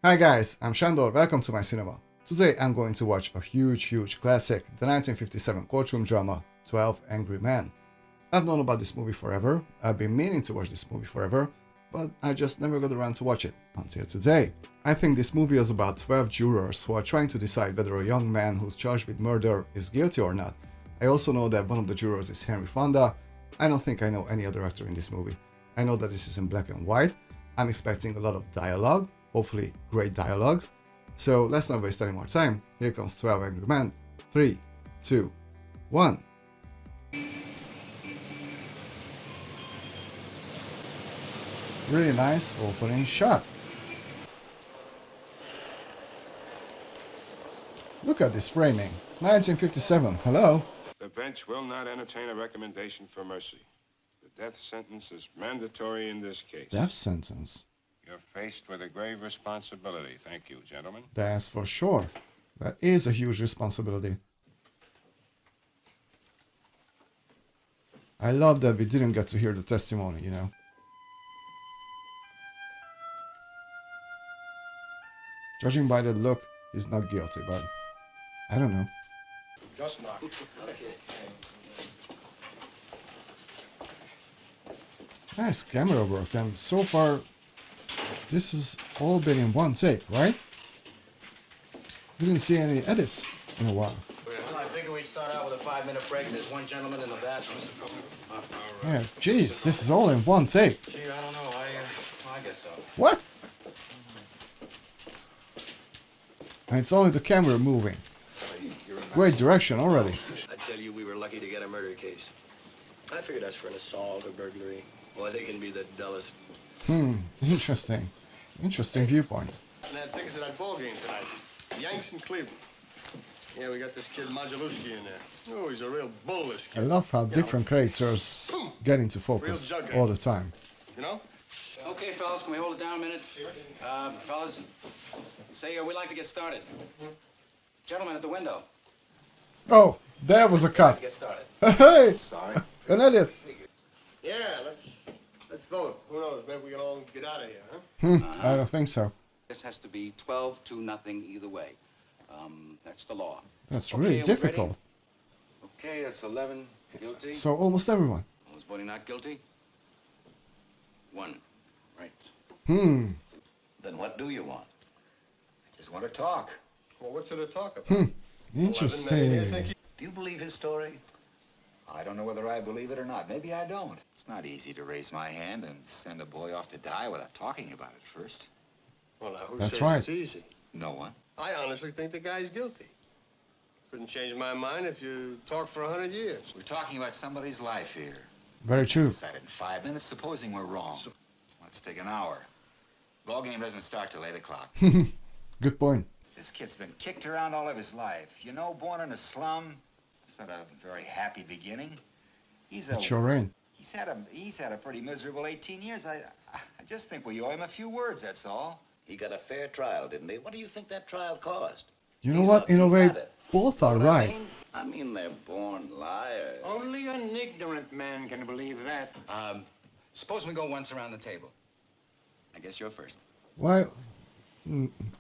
Hi guys, I'm Shandor, welcome to my cinema. Today I'm going to watch a huge classic, the 1957 courtroom drama, 12 Angry Men. I've known about this movie forever, I've been meaning to watch this movie forever, but I just never got around to watch it, until today. I think this movie is about 12 jurors who are trying to decide whether a young man who's charged with murder is guilty or not. I also know that one of the jurors is Henry Fonda. I don't think I know any other actor in this movie. I know that this is in black and white. I'm expecting a lot of dialogue, hopefully great dialogues. So let's not waste any more time. Here comes 12 Angry Men. 3, 2, 1. Really nice opening shot. Look at this framing. 1957, hello? The bench will not entertain a recommendation for mercy. The death sentence is mandatory in this case. Death sentence? You're faced with a grave responsibility. Thank you, gentlemen. That's for sure. That is a huge responsibility. I love that we didn't get to hear the testimony, you know. Judging by the look, he's not guilty, but I don't know. Just not. Nice camera work, and so far, this has all been in one take, right? We didn't see any edits in a while. Well, I figured we'd start out with a 5-minute break. There's one gentleman in the bathroom. Yeah, jeez, this is all in one take. Gee, I don't know. I guess so. What? And it's only the camera moving. Great direction already. I tell you, we were lucky to get a murder case. I figured that's for an assault or burglary. Boy, they can be the dullest. Interesting. Interesting viewpoints. And that tickets to that ball game tonight. Yanks in Cleveland. Yeah, we got this kid Modulewski in there. Oh, he's a real bull, this I kid. love how different characters get into focus all the time. You know? Okay, fellas, can we hold it down a minute? Fellas, say we'd like to get started. Gentlemen at the window. Oh, there was a cut. Get started. Hey, Sorry. an edit. Yeah, let's vote. Who knows? Maybe we can all get out of here, huh? I don't think so. This has to be 12-0 either way. That's the law. That's Okay, really are we difficult. Okay, that's 11 guilty. So almost everyone. Who's voting not guilty? 1. Right. Then what do you want? I just want to talk. Well, what's there to talk about? Interesting. Do you believe his story? I don't know whether I believe it or not. Maybe I don't. It's not easy to raise my hand and send a boy off to die without talking about it first. Well, now, who That's says right. it's easy? No one. I honestly think the guy's guilty. Couldn't change my mind if you talked for 100 years. We're talking about somebody's life here. Very true. Decided in 5 minutes, supposing we're wrong. Let's take an hour. Ball game doesn't start till 8 o'clock. Good point. This kid's been kicked around all of his life. You know, born in a slum. It's not a very happy beginning. But you're in. He's had a pretty miserable 18 years. I just think we owe him a few words, that's all. He got a fair trial, didn't he? What do you think that trial cost? You know what? In a way, both are right. I mean, they're born liars. Only an ignorant man can believe that. Suppose we go once around the table. I guess you're first. Why?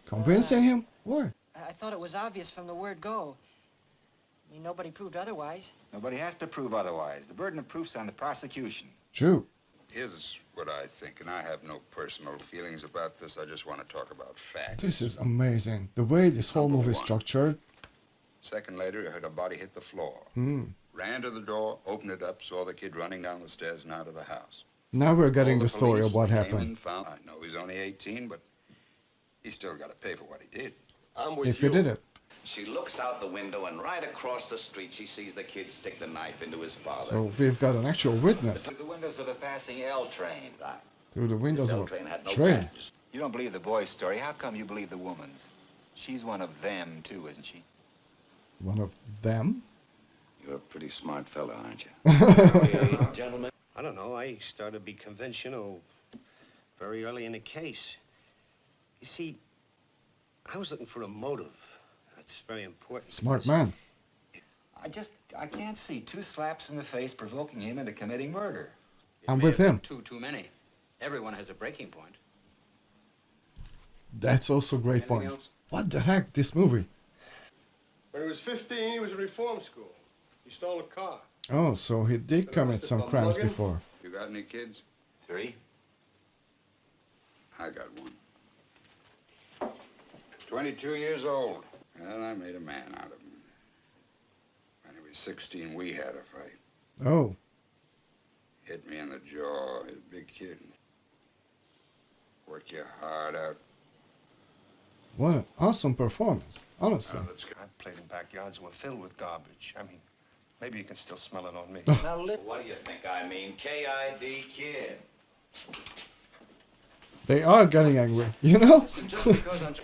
Convincing him? Why? I thought it was obvious from the word go. I mean, nobody proved otherwise. Nobody has to prove otherwise. The burden of proof's on the prosecution. True. Here's what I think, and I have no personal feelings about this. I just want to talk about facts. This is amazing. The way this whole movie is structured. Second later, I heard a body hit the floor. Ran to the door, opened it up, saw the kid running down the stairs and out of the house. Now we're getting All the story police of what came happened. and found, I know he's only 18, but he's still got to pay for what he did. I'm with If you. you did it. She looks out the window, and right across the street, she sees the kid stick the knife into his father. So we've got an actual witness Through the windows of a passing L train. Right. through the windows Cell of train a had no train. passengers. You don't believe the boy's story. How come you believe the woman's? She's one of them, too, isn't she? One of them? You're a pretty smart fella, aren't you? Okay, gentlemen. I don't know. I started to be convinced, you know, very early in the case. You see, I was looking for a motive. That's very important. Smart man. I can't see 2 slaps in the face provoking him into committing murder. I'm with him. Too many. Everyone has a breaking point. That's also a great point. What the heck, this movie? When he was 15, he was at reform school. He stole a car. Oh, so he did commit some crimes before. You got any kids? 3? I got one. 22 years old. And I made a man out of him. When he was 16, we had a fight. Oh. Hit me in the jaw. He's a big kid. Worked your heart out. What an awesome performance, honestly. I played in backyards that were filled with garbage. I mean, maybe you can still smell it on me. Now, what do you think I mean? K-I-D, kid. They are getting angry, you know? Just because I'm...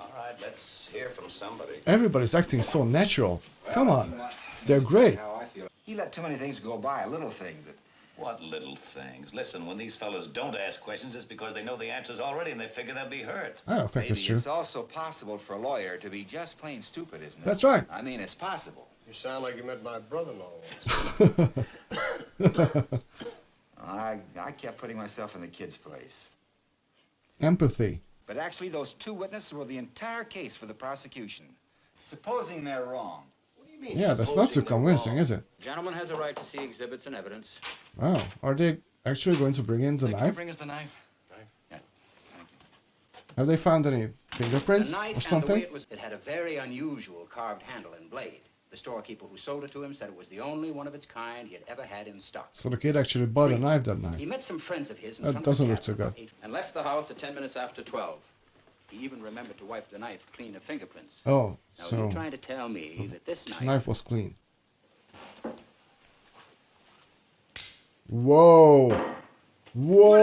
All right, let's hear from somebody. Everybody's acting so natural. Come on. They're great. How I feel. He let too many things go by, little things that... What little things? Listen, when these fellas don't ask questions, it's because they know the answers already and they figure they'll be hurt. I don't think Maybe it's true. it's also possible for a lawyer to be just plain stupid, isn't it? That's right. I mean, it's possible. You sound like you met my brother-in-law once. I kept putting myself in the kid's place. Empathy. But actually, those 2 witnesses were the entire case for the prosecution. Supposing they're wrong. What do you mean? Yeah, that's not too convincing, is it? Gentleman has a right to see exhibits and evidence. Wow. Are they actually going to bring in the knife? Bring us the knife. Yeah. Have they found any The fingerprints knife or and the something? way it had a very unusual carved handle and blade. The storekeeper who sold it to him said it was the only one of its kind he had ever had in stock. So the kid actually bought a knife that night. He met some friends of his in That front doesn't of look the so cabin good. and left the house at 10 minutes after 12. He even remembered to wipe the knife clean of fingerprints. Oh, Now, so you're trying to tell me that this knife... knife was clean. Whoa! Whoa!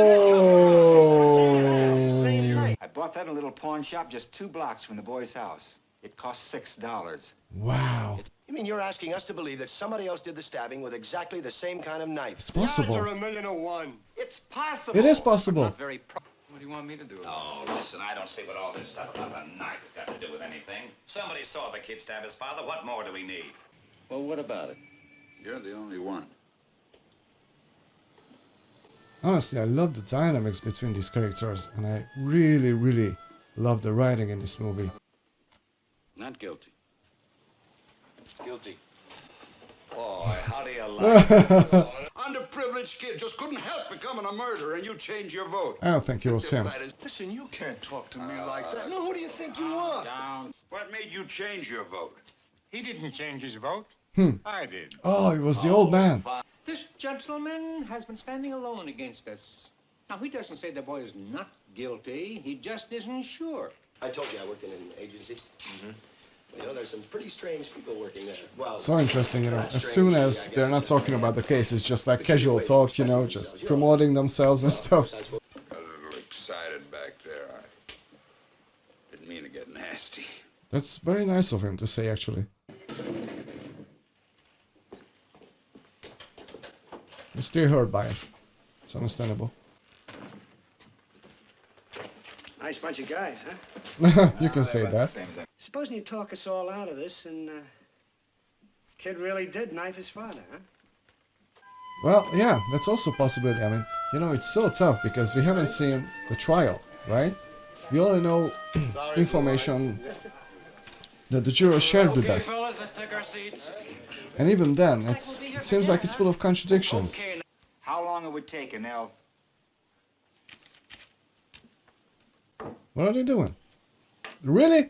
I bought that in a little pawn shop just 2 blocks from the boy's house. It cost $6. Wow. You mean you're asking us to believe that somebody else did the stabbing with exactly the same kind of knife? It's possible. The odds are 1,000,000 to 1. It's possible. It is possible. Not very What do you want me to do? Oh, listen, I don't see what all this stuff about a knife has got to do with anything. Somebody saw the kid stab his father. What more do we need? Well, what about it? You're the only one. Honestly, I love the dynamics between these characters, and I really, really love the writing in this movie. Not guilty. Guilty. Boy, how do you like it? Underprivileged kid just couldn't help becoming a murderer, and you change your vote. I don't think it was him. Listen, you can't talk to me like that. No, who do you think you are? Down. What made you change your vote? He didn't change his vote. I did. Oh, it was the old man. This gentleman has been standing alone against us. Now, he doesn't say the boy is not guilty. He just isn't sure. I told you I worked in an agency. You know, there's some pretty strange people working there. Well, So interesting, you know. As soon as they're not talking about the case, it's just like casual talk, you know, just promoting themselves and stuff. Got a little excited back there. I didn't mean to get nasty. That's very nice of him to say, actually. You're still hurt by it. It's understandable. Nice bunch of guys, huh? You can say that. Supposing you talk us all out of this and, kid really did knife his father, huh? Well, yeah, that's also a possibility. I mean, you know, it's so tough because we haven't seen the trial, right? We only know information that the jurors shared with us. fellas, let's take our seats. And even then, it seems like it's full of contradictions. How long it would take, and they'll... What are they doing? Really?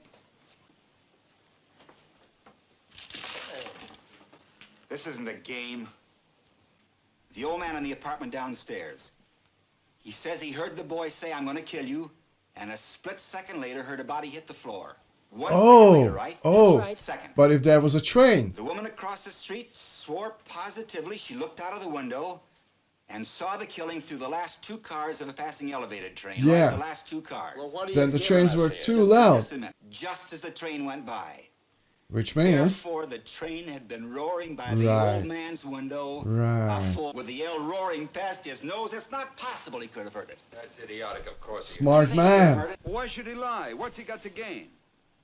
This isn't a game. The old man in the apartment downstairs. He says he heard the boy say, "I'm gonna kill you," and a split second later heard a body hit the floor. One second later, right? Oh, Right. Second. but if there was a train, The woman across the street swore positively she looked out of the window and saw the killing through the last 2 cars of a passing elevated train. Yeah. Right? The last 2 cars. then the trains were too loud, Just a minute. Just as the train went by. which means... Therefore, the train had been roaring by the Right. old man's window. Right. With the yell roaring past his nose, it's not possible he could have heard it. That's idiotic, of course. Smart man. Why should he lie? What's he got to gain?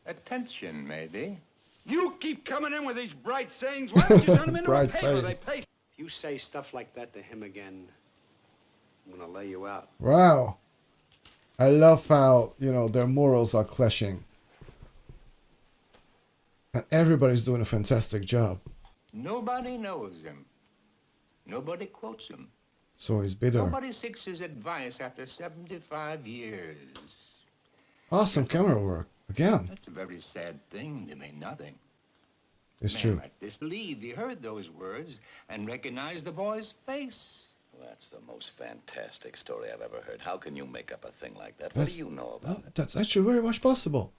Attention, maybe. You keep coming in with these bright sayings. Why don't you turn them into Bright a paper? sayings. They pay. If you say stuff like that to him again, I'm gonna lay you out. Wow. I love how, you know, their morals are clashing. And everybody's doing a fantastic job. Nobody knows him. Nobody quotes him. So he's bitter. Nobody seeks his advice after 75 years. Awesome camera work. Again. That's a very sad thing to mean nothing. It's Man true. like this leave, he heard those words and recognized the boy's face. Well, that's the most fantastic story I've ever heard. How can you make up a thing like that? What That's- do you know about it? That's actually very much possible.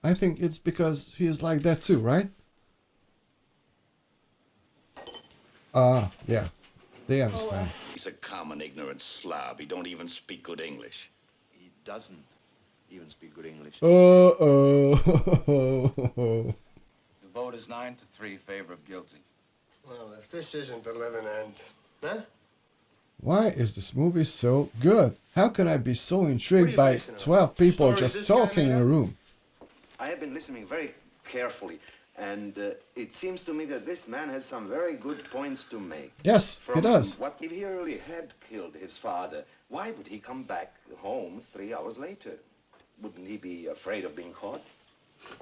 I think it's because he's like that too, right? Yeah. They understand. He's a common, ignorant slob. He don't even speak good English. He doesn't even speak good English. Uh-oh. The vote is 9-3 favor of guilty. Well, if this isn't the living end, huh? Why is this movie so good? How can I be so intrigued by 12 people just talking in a room? I have been listening very carefully, and it seems to me that this man has some very good points to make. Yes, he does. What if he really had killed his father? Why would he come back home 3 hours later? Wouldn't he be afraid of being caught?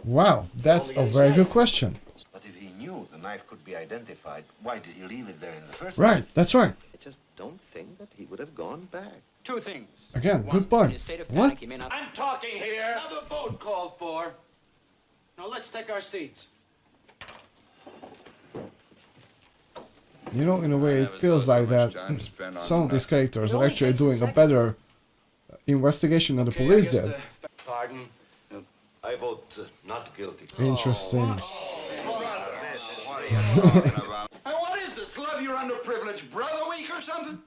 Wow, that's a very good question. But if he knew the knife could be identified, why did he leave it there in the first Right, that's right. I just don't think that he would have gone back. Two things. Again, good point. What? I'm talking here. Another vote called for. Now let's take our seats. You know, in a way, it feels like that some of these characters are actually doing a better investigation than the police did. Pardon? I vote not guilty. Interesting. Hey, what is this? Love your underprivileged brother week or something?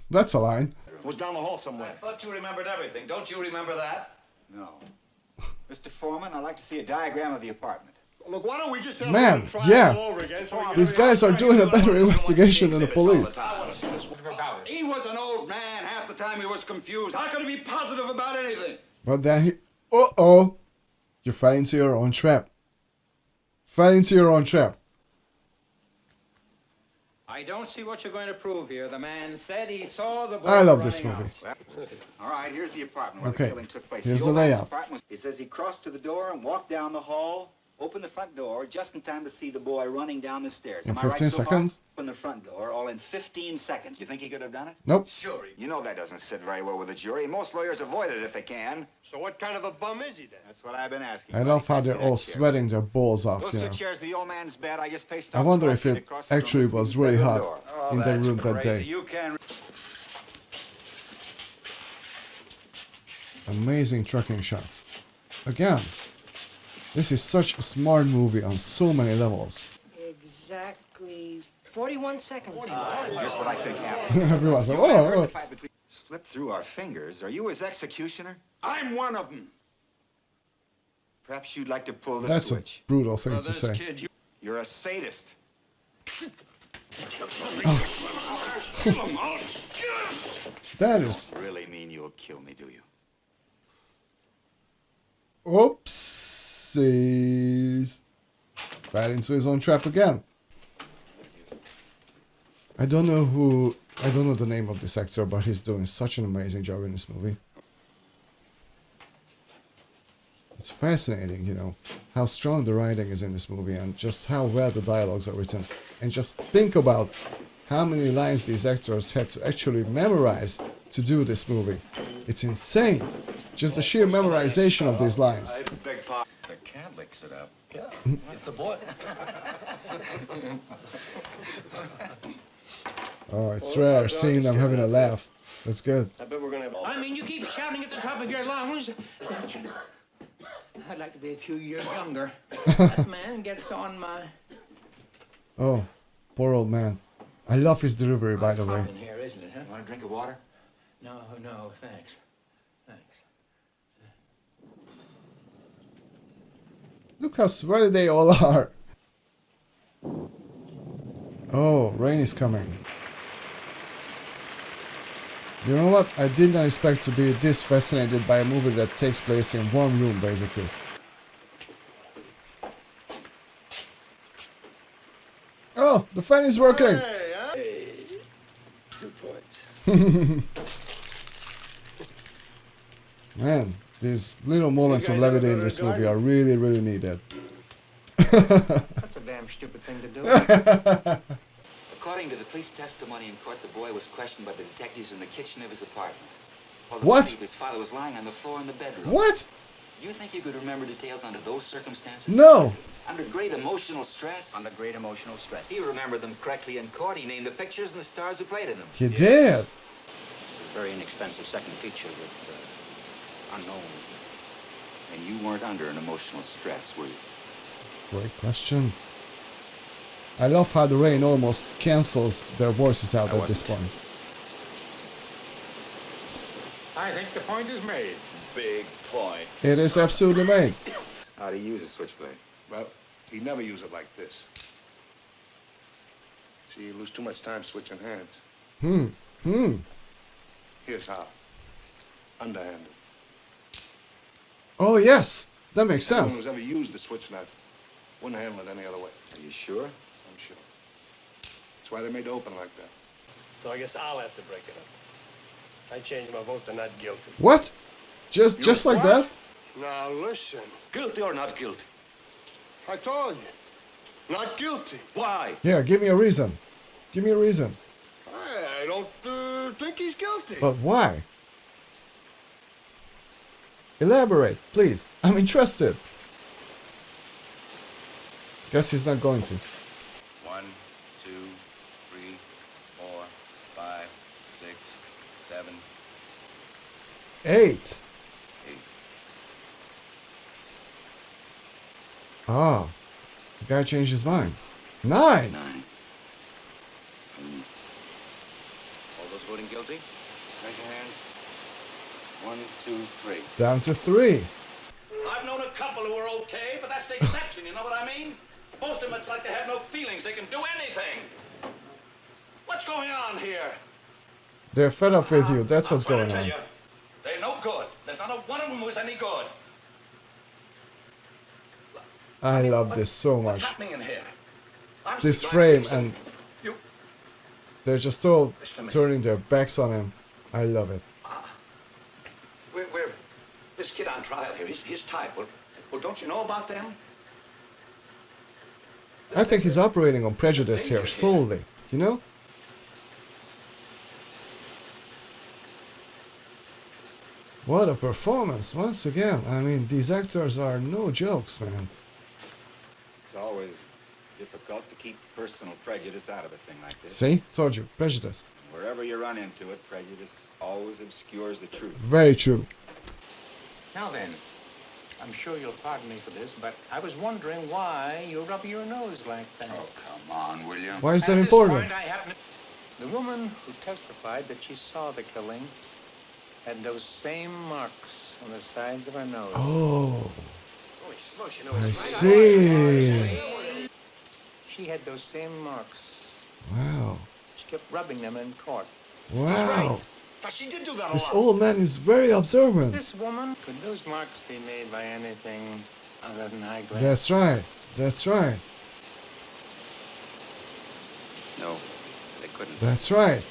That's a line. Was down the hall somewhere. I thought you remembered everything. Don't you remember that? No. Mr. Foreman, I'd like to see a diagram of the apartment. Look, why don't we just have Man, him try yeah. it all over again? So we These guys are doing a better investigation than the police. He was an old man. Half the time he was confused. How could he be positive about anything? But then he... Uh-oh! You fell into your own trap. Fell into your own trap. I don't see what you're going to prove here. The man said he saw the boy I love this running movie. out. All right, here's the apartment where Okay, the killing took place. here's the old man's layout. apartment was- It says he crossed to the door and walked down the hall, opened the front door just in time to see the boy running down the stairs. In Am I right 15 so far? seconds? Open the front door, all in 15 seconds. You think he could have done it? Nope. Sure. You know that doesn't sit very well with the jury. Most lawyers avoid it if they can. So what kind of a bum is he then? That's what I've been asking. I love how they're all sweating their balls off, Those you two know. chairs, the old man's bed, I just paced I up wonder so if could it cross the room actually and was see really the hot door. Oh, in the that's room that crazy. day. You can... Amazing tracking shots. Again, this is such a smart movie on so many levels. Exactly 41 seconds. Here's what I think happened. Everyone's like, You and I heard oh, the fight between- Slipped through our fingers. Are you his executioner? I'm one of them. Perhaps you'd like to pull the that's a switch. brutal thing Well, to this say. kid, You're a sadist. That is... You really mean you'll kill me, do you? Oopsies. Fell into his own trap again. I don't know the name of this actor, but he's doing such an amazing job in this movie. It's fascinating, you know, how strong the writing is in this movie and just how well the dialogues are written. And just think about how many lines these actors had to actually memorize to do this movie. It's insane. Just the sheer memorization of these lines. I beg pardon. The cat licks it up. Yeah, it's the boy. Oh, it's rare seeing them having a laugh. That's good. I bet we're gonna have all. I mean, you keep shouting at the top of your lungs. I'd like to be a few years younger. That man gets on my... Oh, poor old man. I love his delivery, by the way. In here, isn't it, huh? Want a drink of water? No, no, thanks. Thanks. Look how sweaty they all are. Oh, rain is coming. You know what? I did not expect to be this fascinated by a movie that takes place in one room, basically. Oh, the fan is working! Hey, huh? Hey, 2 points. Man, these little moments of levity in this movie are really, really needed. That's a damn stupid thing to do. According to the police testimony in court, the boy was questioned by the detectives in the kitchen of his apartment. What? His father was lying on the floor in the bedroom. What? Do you think you could remember details under those circumstances? No. Under great emotional stress? Under great emotional stress. He remembered them correctly in court. He named the pictures and the stars who played in them. He did. It's a very inexpensive second feature with unknown. And you weren't under an emotional stress, were you? Great question. I love how the rain almost cancels their voices out at this point. I think the point is made. Big point. It is absolutely made. How do you use a switchblade? Well, he never used it like this. See, you lose too much time switching hands. Here's how. Underhanded. Oh, yes. That makes Anyone sense. who's ever used the switch knife wouldn't handle it any other way. Are you sure? I'm sure. That's why they made it open like that. So I guess I'll have to break it up. I changed my vote to not guilty. What? Just like that? Now listen. Guilty or not guilty? I told you. Not guilty. Why? Yeah, give me a reason. Give me a reason. I don't think he's guilty. But why? Elaborate, please. I'm interested. Guess he's not going to. 1, 2, 3, 4, 5, 6, 7, 8. 8. Ah, the guy changed his mind. 9. 9. All those voting guilty? Raise your hands. 1, 2, 3. Down to 3. I've known a couple who are okay, but that's the exception, you know what I mean? Most of them, it's like they have no feelings. They can do anything. What's going on here? They're fed up with you. That's what's going on. They're no good. There's not a one of them who's any good. I love this so What's much. happening in here? This frame, and they're just all turning their backs on him. I love it. We're this kid on trial here. His type. Well, don't you know about them? I think he's operating on prejudice here solely, you know? What a performance, once again. I mean, these actors are no jokes, man. It's always difficult to keep personal prejudice out of a thing like this. See? Told you, prejudice. Wherever you run into it, prejudice always obscures the truth. Very true. Now then, I'm sure you'll pardon me for this, but I was wondering why you rub your nose like that. Oh, come on, William. Why is that At this important? point, I happen to... The woman who testified that she saw the killing had those same marks on the sides of her nose. Oh, Holy smokes, you know I it's see. She had those same marks. Wow. She kept rubbing them in court. Wow. Now, she did do that a This lot. old man is very observant. This woman, could those marks be made by anything other than eyeglasses? That's right. That's right. No, they couldn't. That's right.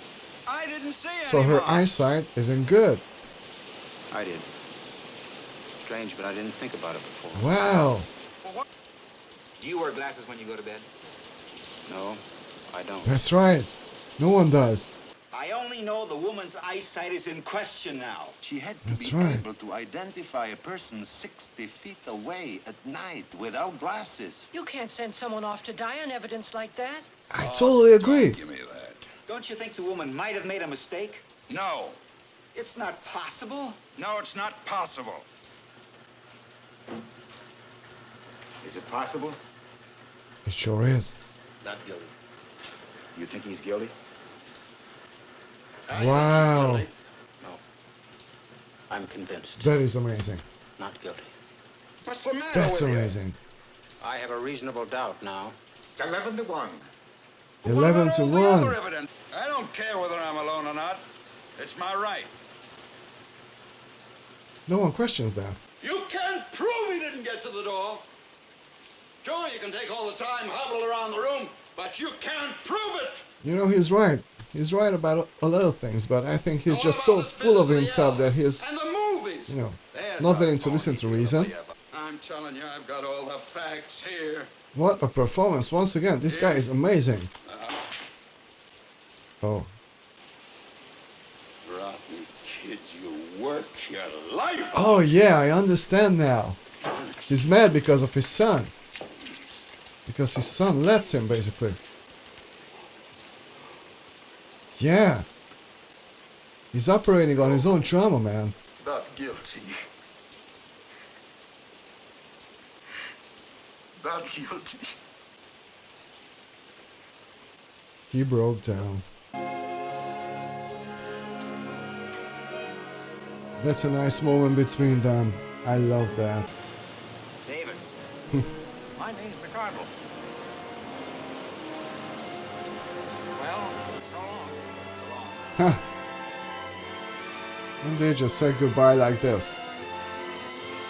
I didn't see So her eyesight isn't good. I did. Strange, but I didn't think about it before. Wow. Do you wear glasses when you go to bed? No, I don't. That's right. No one does. I only know the woman's eyesight is in question now. She had to That's be right. able to identify a person 60 feet away at night without glasses. You can't send someone off to die on evidence like that. I totally agree. Give me that. Don't you think the woman might have made a mistake? No. It's not possible. No, it's not possible. Is it possible? It sure is. Not guilty. You think he's guilty? Wow. No. I'm convinced. That is amazing. Not guilty. What's the matter That's with amazing. I have a reasonable doubt now. you? 11 to 1. 11 to 1. Evidence. I don't care whether I'm alone or not. It's my right. No one questions that. You can't prove he didn't get to the door. Sure, you can take all the time, hobble around the room, but you can't prove it. You know, he's right. He's right about a lot of things, but I think he's just so full of himself that he's... And the movies. you know, not willing to listen to reason. I'm telling you, I've got all the facts here. What a performance once again. This guy is amazing. Oh. Rotten kids, you work your life. Oh yeah, I understand now. He's mad because of his son. Because his son left him, basically. Yeah. He's operating on his own trauma, man. Not guilty. Not guilty. He broke down. That's a nice moment between them. I love that. Davis. My name's McCardle. Well, so long. So long. Huh. And they just said goodbye like this.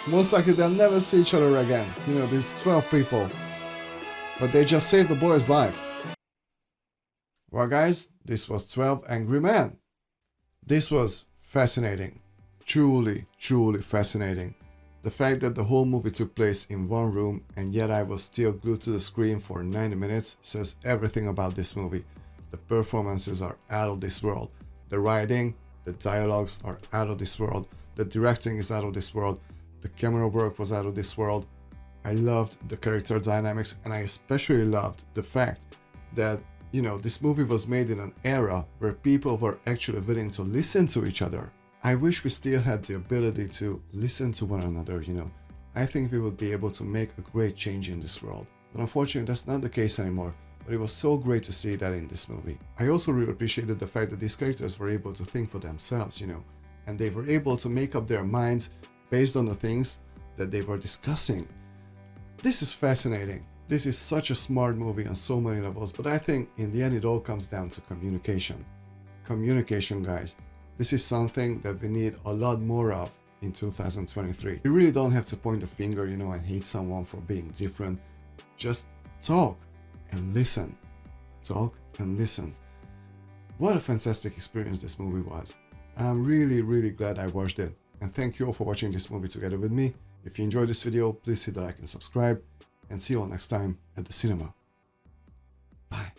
Most likely they'll never see each other again. You know, these 12 people. But they just saved the boy's life. Well guys, this was 12 Angry Men. This was fascinating. Truly, truly fascinating. The fact that the whole movie took place in one room and yet I was still glued to the screen for 90 minutes says everything about this movie. The performances are out of this world. The writing, the dialogues are out of this world. The directing is out of this world. The camera work was out of this world. I loved the character dynamics, and I especially loved the fact that, you know, this movie was made in an era where people were actually willing to listen to each other. I wish we still had the ability to listen to one another, you know. I think we would be able to make a great change in this world. But unfortunately, that's not the case anymore. But it was so great to see that in this movie. I also really appreciated the fact that these characters were able to think for themselves, you know. And they were able to make up their minds based on the things that they were discussing. This is fascinating. This is such a smart movie on so many levels, but I think in the end it all comes down to communication. Communication, guys. This is something that we need a lot more of in 2023. You really don't have to point the finger, you know, and hate someone for being different. Just talk and listen. Talk and listen. What a fantastic experience this movie was. I'm really, really glad I watched it. And thank you all for watching this movie together with me. If you enjoyed this video, please hit the like and subscribe. And see you all next time at the cinema. Bye.